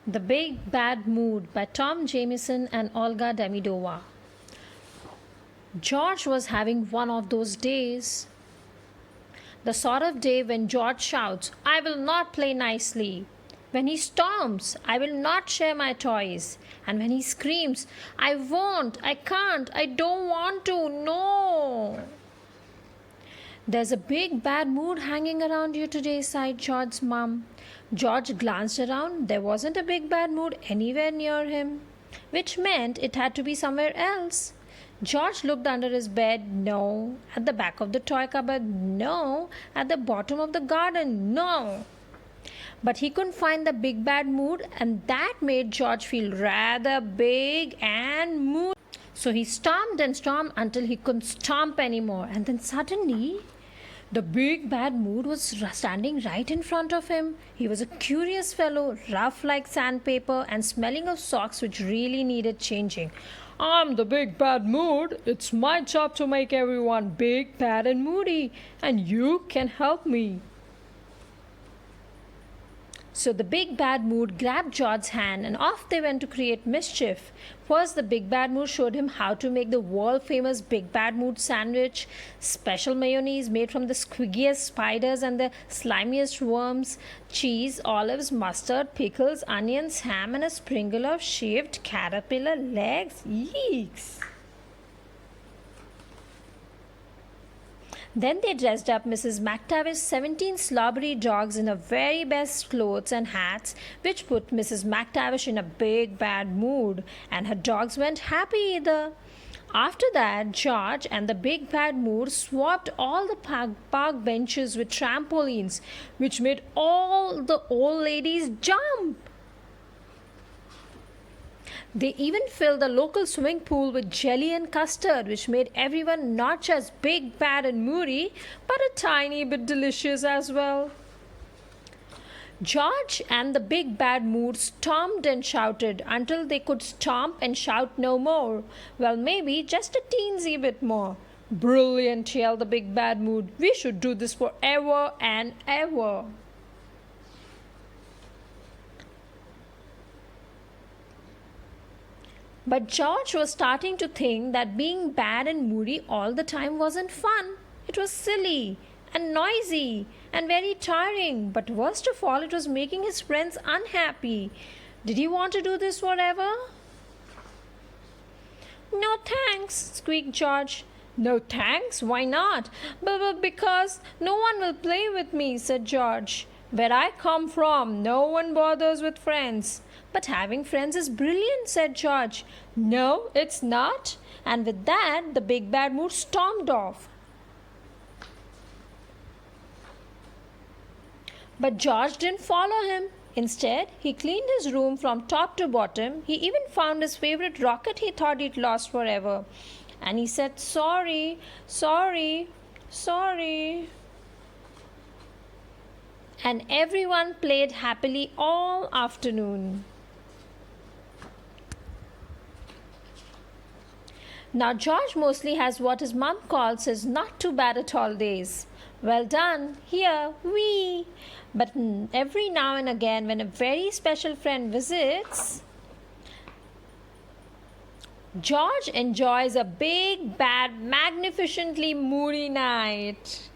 The Big Bad Mood by Tom Jamieson and Olga Demidova. George was having one of those days. The sort of day when George shouts, "I will not play nicely." When he storms, "I will not share my toys." And when he screams, "I won't, I can't, I don't want to, no." "There's a big bad mood hanging around you today," sighed George's mum. George glanced around. There wasn't a big bad mood anywhere near him, which meant it had to be somewhere else. George looked under his bed. No. At the back of the toy cupboard. No. At the bottom of the garden. No. But he couldn't find the big bad mood, and that made George feel rather big and moody. So he stomped and stomped until he couldn't stomp anymore. And then suddenly, the big bad mood was standing right in front of him. He was a curious fellow, rough like sandpaper and smelling of socks which really needed changing. "I'm the big bad mood. It's my job to make everyone big, bad, and moody, and you can help me." So the big bad mood grabbed George's hand and off they went to create mischief. First, the big bad mood showed him how to make the world famous big bad mood sandwich. Special mayonnaise made from the squiggiest spiders and the slimiest worms, cheese, olives, mustard, pickles, onions, ham, and a sprinkle of shaved caterpillar legs. Yeeks! Then they dressed up Mrs. McTavish's 17 slobbery dogs in her very best clothes and hats, which put Mrs. McTavish in a big bad mood, and her dogs weren't happy either. After that, George and the big bad mood swapped all the park benches with trampolines, which made all the old ladies jump. They even filled the local swimming pool with jelly and custard, which made everyone not just big, bad, and moody, but a tiny bit delicious as well. George and the big bad mood stomped and shouted until they could stomp and shout no more. Well, maybe just a teensy bit more. "Brilliant," yelled the big bad mood. "We should do this forever and ever." But George was starting to think that being bad and moody all the time wasn't fun. It was silly and noisy and very tiring. But worst of all, it was making his friends unhappy. Did he want to do this forever? "No thanks," squeaked George. "No thanks? Why not?" Because no one will play with me," said George. "Where I come from, no one bothers with friends." "But having friends is brilliant," said George. "No, it's not." And with that, the big bad mood stormed off. But George didn't follow him. Instead, he cleaned his room from top to bottom. He even found his favorite rocket he thought he'd lost forever. And he said, "Sorry, sorry, sorry." And everyone played happily all afternoon. Now, George mostly has what his mum calls his not too bad at all days. Well done, here, wee. But every now and again, when a very special friend visits, George enjoys a big, bad, magnificently moody night.